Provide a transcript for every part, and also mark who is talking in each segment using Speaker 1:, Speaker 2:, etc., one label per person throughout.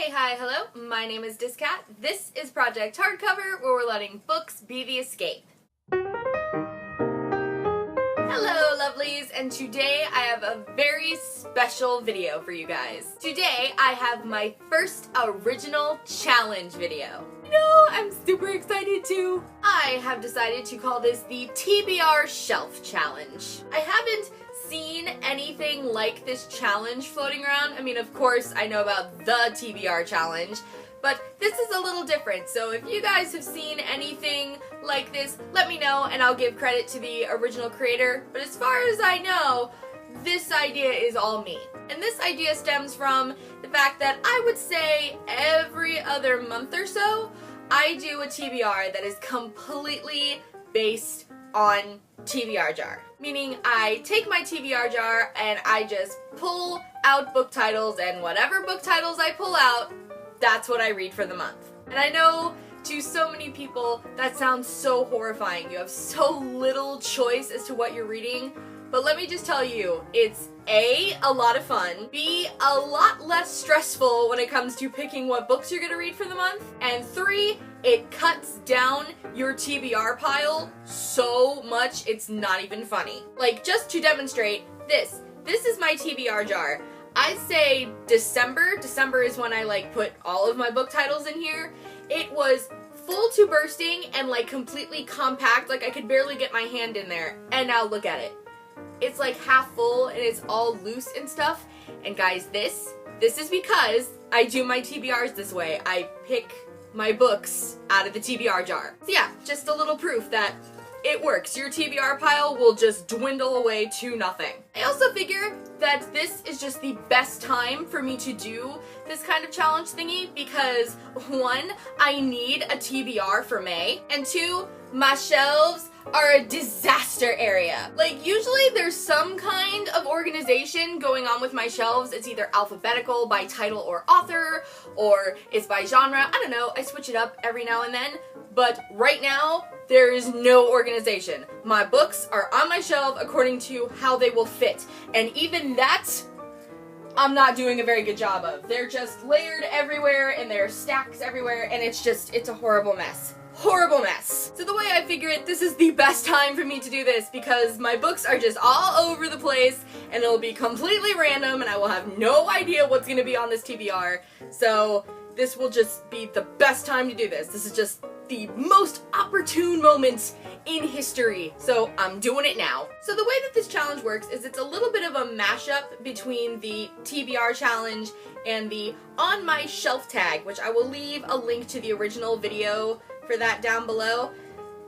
Speaker 1: Hey, hi, hello, my name is dis.cat. This is Project Hardcover, where we're letting books be the escape. Hello, lovelies, and today I have a very special video for you guys. Today I have my first original challenge video. I'm super excited too. I have decided to call this the TBR Shelf Challenge. I haven't seen anything like this challenge floating around. I mean, of course, I know about the TBR challenge, but this is a little different. So if you guys have seen anything like this, let me know and I'll give credit to the original creator. But as far as I know, this idea is all me. And this idea stems from the fact that I would say every other month or so, I do a TBR that is completely based on TBR jar. Meaning I take my TBR jar and I just pull out book titles, and whatever book titles I pull out, that's what I read for the month. And I know to so many people that sounds so horrifying. You have so little choice as to what you're reading. But let me just tell you, it's A, a lot of fun, B, a lot less stressful when it comes to picking what books you're gonna read for the month, and 3, it cuts down your TBR pile so much it's not even funny. Like, just to demonstrate, this is my TBR jar. I say December is when I put all of my book titles in here. It was full to bursting and completely compact, I could barely get my hand in there, and now look at it. It's half full and it's all loose and stuff. And guys, this is because I do my TBRs this way. I pick my books out of the TBR jar. So yeah, just a little proof that it works. Your TBR pile will just dwindle away to nothing. I also figure that this is just the best time for me to do this kind of challenge thingy because 1, I need a TBR for May, and 2, my shelves are a disaster area. Usually there's some kind of organization going on with my shelves. It's either alphabetical by title or author, or it's by genre. I don't know, I switch it up every now and then, but right now, there is no organization. My books are on my shelf according to how they will fit, and even that, I'm not doing a very good job of. They're just layered everywhere, and there are stacks everywhere, and it's a horrible mess. Horrible mess. So the way I figure it, this is the best time for me to do this because my books are just all over the place and it'll be completely random and I will have no idea what's gonna be on this TBR. So this will just be the best time to do this. This is just the most opportune moment in history. So I'm doing it now. So the way that this challenge works is it's a little bit of a mashup between the TBR challenge and the On My Shelf tag, which I will leave a link to the original video for that down below.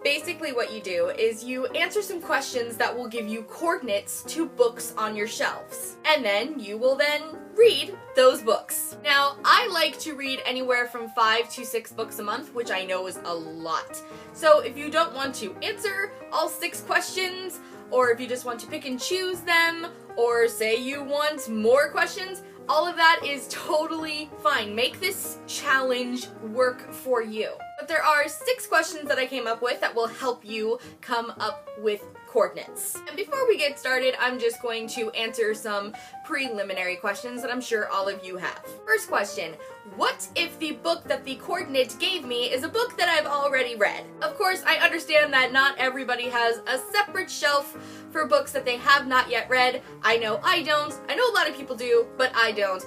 Speaker 1: Basically what you do is you answer some questions that will give you coordinates to books on your shelves. And then you will then read those books. Now, I like to read anywhere from 5 to 6 books a month, which I know is a lot. So if you don't want to answer all 6 questions, or if you just want to pick and choose them, or say you want more questions, all of that is totally fine. Make this challenge work for you. But there are 6 questions that I came up with that will help you come up with coordinates. And before we get started, I'm just going to answer some preliminary questions that I'm sure all of you have. First question, what if the book that the coordinate gave me is a book that I've already read? Of course, I understand that not everybody has a separate shelf for books that they have not yet read. I know I don't. I know a lot of people do, but I don't.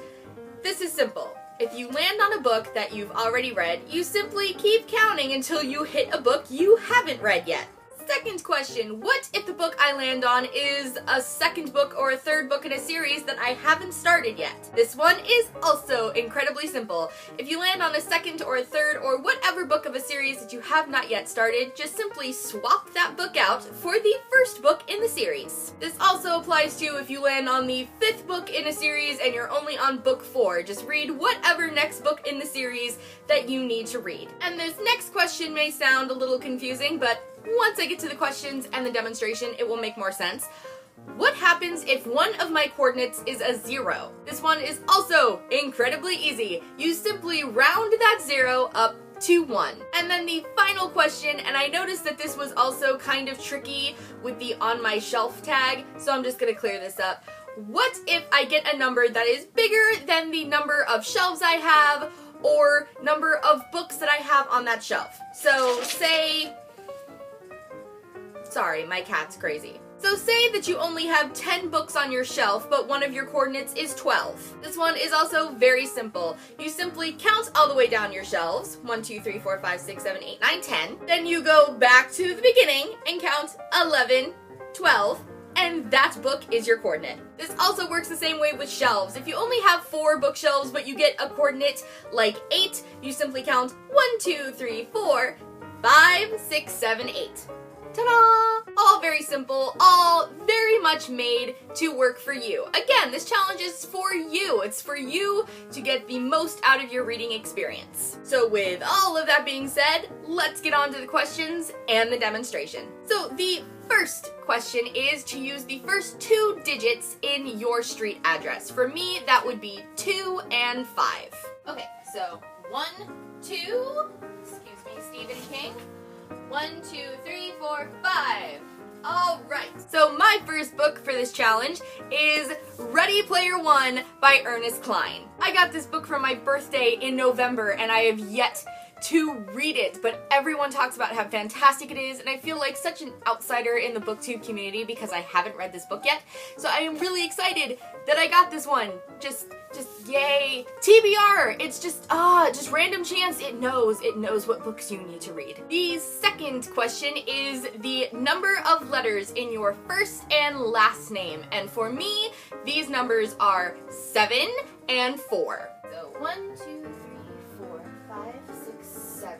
Speaker 1: This is simple. If you land on a book that you've already read, you simply keep counting until you hit a book you haven't read yet. Second question, what if the book I land on is a second book or a third book in a series that I haven't started yet? This one is also incredibly simple. If you land on a second or a third or whatever book of a series that you have not yet started, just simply swap that book out for the first book in the series. This also applies to if you land on the 5th book in a series and you're only on book 4. Just read whatever next book in the series that you need to read. And this next question may sound a little confusing, but once I get to the questions and the demonstration, it will make more sense. What happens if one of my coordinates is a 0? This one is also incredibly easy. You simply round that 0 up to 1. And then the final question, and I noticed that this was also kind of tricky with the On My Shelf tag, so I'm just gonna clear this up. what if I get a number that is bigger than the number of shelves I have or number of books that I have on that shelf? So say, sorry, my cat's crazy. So say that you only have 10 books on your shelf, but one of your coordinates is 12. This one is also very simple. You simply count all the way down your shelves, 1, 2, 3, 4, 5, 6, 7, 8, 9, 10. Then you go back to the beginning and count 11, 12, and that book is your coordinate. This also works the same way with shelves. If you only have 4 bookshelves, but you get a coordinate like 8, you simply count 1, 2, 3, 4, 5, 6, 7, 8. Ta-da! All very simple, all very much made to work for you. Again, this challenge is for you. It's for you to get the most out of your reading experience. So with all of that being said, let's get on to the questions and the demonstration. So the first question is to use the first 2 digits in your street address. For me, that would be 2 and 5. Okay, so 1, 2, excuse me, Stephen King. 1, 2, 3, 4, 5. All right. So my first book for this challenge is Ready Player One by Ernest Cline. I got this book for my birthday in November and I have yet to read it, but everyone talks about how fantastic it is, and I feel like such an outsider in the booktube community because I haven't read this book yet. So I am really excited that I got this one. Just yay. TBR, it's just random chance. It knows what books you need to read. The second question is the number of letters in your first and last name, and for me, these numbers are 7 and 4. So 1, 2, 3, 4, 5, 6, 7.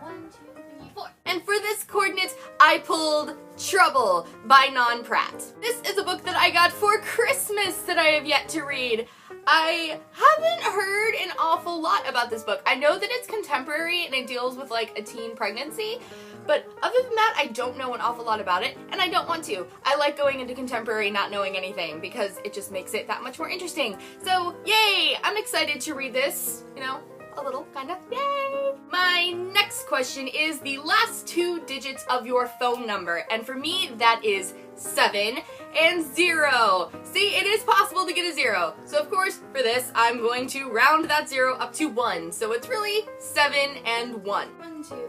Speaker 1: 1, 2, 3, 4. And for this coordinate, I pulled Trouble by Non Pratt. This is a book that I got for Christmas that I have yet to read. I haven't heard an awful lot about this book. I know that it's contemporary and it deals with like a teen pregnancy, but other than that, I don't know an awful lot about it, and I don't want to. I like going into contemporary not knowing anything because it just makes it that much more interesting. So, yay! I'm excited to read this, you know, a little, kinda, yay! My next question is the last 2 digits of your phone number, and for me, that is 7 and 0. See, it is possible to get a 0. So of course, for this, I'm going to round that 0 up to 1. So it's really 7 and 1. 1, 2, 3, 4,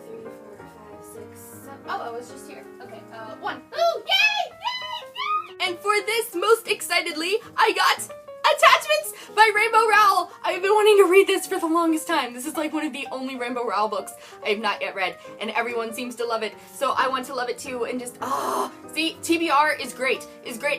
Speaker 1: 5, 6, 7. Oh, I was just here. Okay, 1. Ooh, yay! Yay! Yay! And for this, most excitedly, I got Attachments by Rainbow Rowell. I've been wanting to read this for the longest time. This is like one of the only Rainbow Rowell books I have not yet read, and everyone seems to love it, so I want to love it too, and just, see, TBR is great,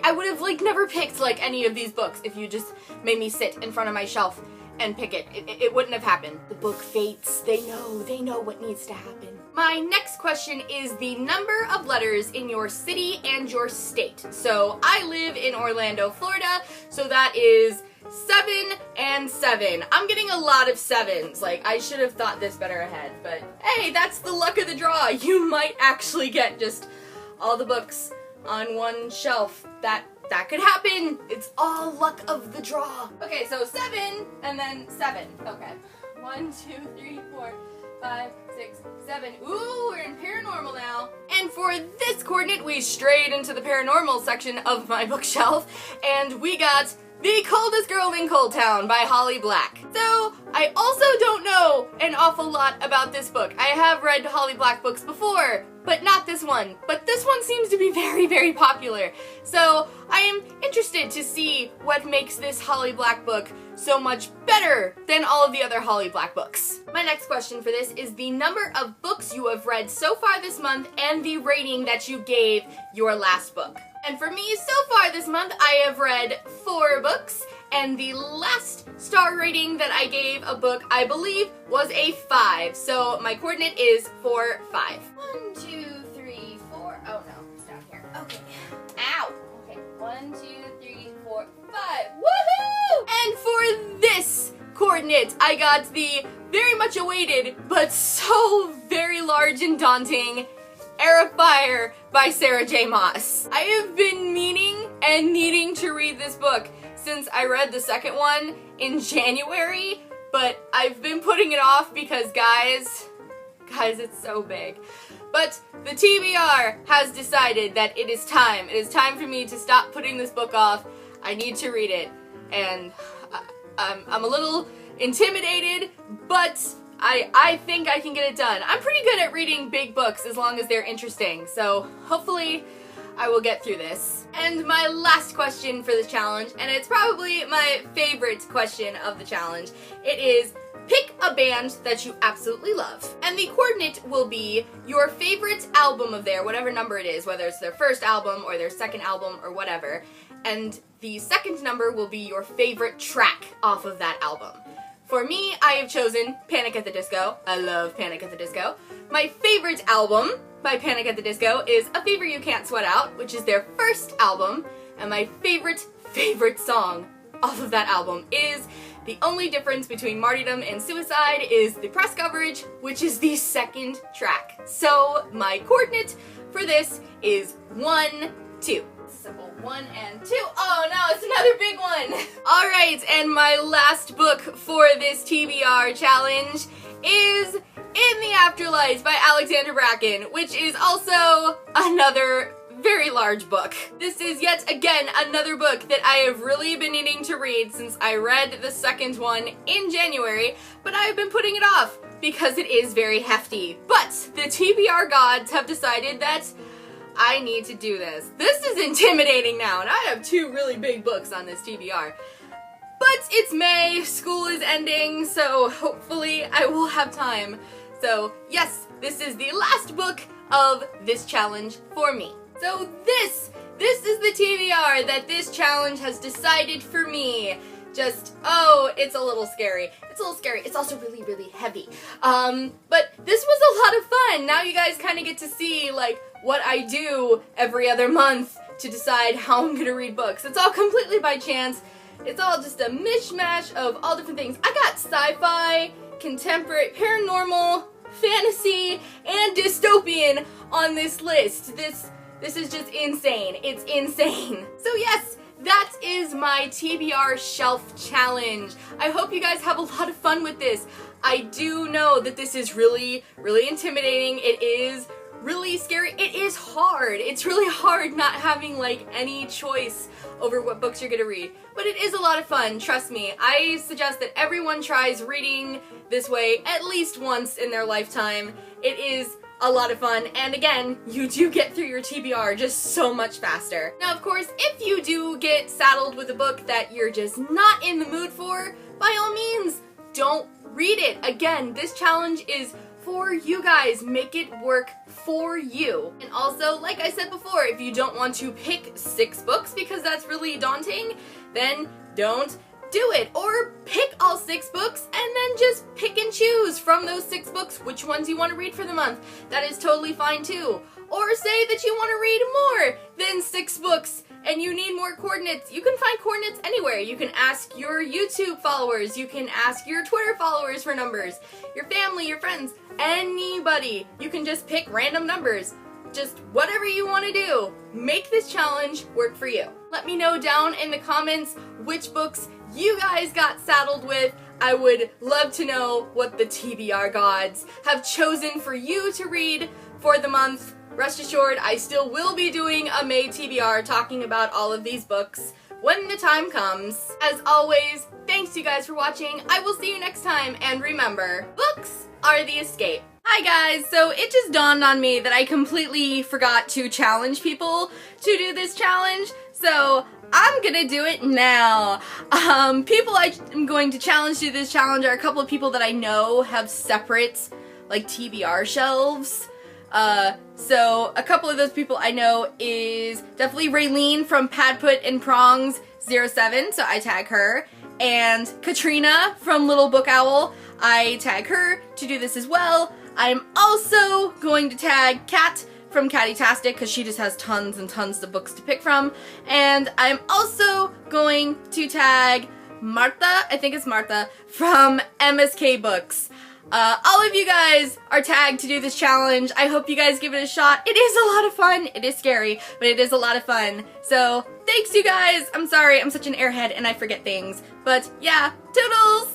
Speaker 1: I would have like never picked like any of these books if you just made me sit in front of my shelf and pick it. It wouldn't have happened. The book fates, they know what needs to happen. My next question is the number of letters in your city and your state. So I live in Orlando, Florida, so that is 7 and 7. I'm getting a lot of 7s. Like, I should have thought this better ahead, but hey, that's the luck of the draw. You might actually get just all the books on one shelf. That could happen. It's all luck of the draw. Okay, so 7 and then 7. Okay. 1, 2, 3, 4, 5, 6, 7. Ooh, we're in paranormal now. And for this coordinate, we strayed into the paranormal section of my bookshelf, and we got The Coldest Girl in Cold Town by Holly Black. So, I also don't know an awful lot about this book. I have read Holly Black books before, but not this one. But this one seems to be very, very popular. So, I am interested to see what makes this Holly Black book so much better than all of the other Holly Black books. My next question for this is the number of books you have read so far this month and the rating that you gave your last book. And for me, so far this month, I have read 4 books, and the last star rating that I gave a book, I believe, was a 5. So my coordinate is 4, 5. 1, 2, 3, 4. Oh no, it's down here. Okay. Ow! Okay, 1, 2, 3, 4, 5. Woohoo! And for this coordinate, I got the very much awaited, but so very large and daunting Heir of Fire by Sarah J. Maas. I have been meaning and needing to read this book since I read the second one in January, but I've been putting it off because guys, it's so big. But the TBR has decided that it is time. It is time for me to stop putting this book off. I need to read it. And I'm a little intimidated, but I think I can get it done. I'm pretty good at reading big books as long as they're interesting, so hopefully I will get through this. And my last question for the challenge, and it's probably my favorite question of the challenge, it is pick a band that you absolutely love. And the coordinate will be your favorite album of theirs, whatever number it is, whether it's their first album or their second album or whatever. And the second number will be your favorite track off of that album. For me, I have chosen Panic at the Disco. I love Panic at the Disco. My favorite album by Panic at the Disco is A Fever You Can't Sweat Out, which is their first album. And my favorite song off of that album is The Only Difference Between Martyrdom and Suicide is the press coverage, which is the second track. So my coordinate for this is 1, 2. Simple 1 and 2. Oh no, it's another big one! Alright, and my last book for this TBR challenge is In the Afterlife by Alexander Bracken, which is also another very large book. This is yet again another book that I have really been needing to read since I read the second one in January, but I've been putting it off because it is very hefty. But the TBR gods have decided that I need to do this. This is intimidating now, and I have 2 really big books on this TBR. But it's May, school is ending, so hopefully I will have time. So yes, this is the last book of this challenge for me. So this is the TBR that this challenge has decided for me. Just, oh, it's a little scary. It's a little scary. It's also really, really heavy. But this was a lot of fun. Now you guys kind of get to see, like, what I do every other month to decide how I'm gonna read books. It's all completely by chance. It's all just a mishmash of all different things. I got sci-fi, contemporary, paranormal, fantasy, and dystopian on this list. This is just insane. It's insane. So yes, that is my TBR shelf challenge. I hope you guys have a lot of fun with this. I do know that this is really, really intimidating. It is really scary. It is hard. It's really hard not having like any choice over what books you're gonna read. But it is a lot of fun, trust me. I suggest that everyone tries reading this way at least once in their lifetime. It is a lot of fun, and again, you do get through your TBR just so much faster. Now, of course, if you do get saddled with a book that you're just not in the mood for, by all means, don't read it. Again, this challenge is for you guys. Make it work for you. And also, like I said before, if you don't want to pick 6 books because that's really daunting, then don't do it. Or pick all 6 books and then just pick and choose from those 6 books which ones you want to read for the month. That is totally fine too. Or say that you want to read more than 6 books and you need more coordinates. You can find coordinates anywhere. You can ask your YouTube followers, you can ask your Twitter followers for numbers, your family, your friends, anybody. You can just pick random numbers. Just whatever you want to do. Make this challenge work for you. Let me know down in the comments which books you guys got saddled with. I would love to know what the TBR gods have chosen for you to read for the month. Rest assured, I still will be doing a May TBR talking about all of these books when the time comes. As always, thanks you guys for watching. I will see you next time, and remember, books are the escape. Hi guys, so it just dawned on me that I completely forgot to challenge people to do this challenge, so I'm gonna do it now. People I'm going to challenge to this challenge are a couple of people that I know have separate, like, TBR shelves. So a couple of those people I know is definitely Raylene from Padput and Prongs 07, so I tag her, and Katrina from Little Book Owl, I tag her to do this as well. I'm also going to tag Kat from Catty-tastic because she just has tons and tons of books to pick from, and I'm also going to tag Martha, I think it's Martha, from MSK Books. All of you guys are tagged to do this challenge. I hope you guys give it a shot. It is a lot of fun. It is scary, but it is a lot of fun. So, thanks you guys. I'm sorry, I'm such an airhead and I forget things. But yeah, toodles!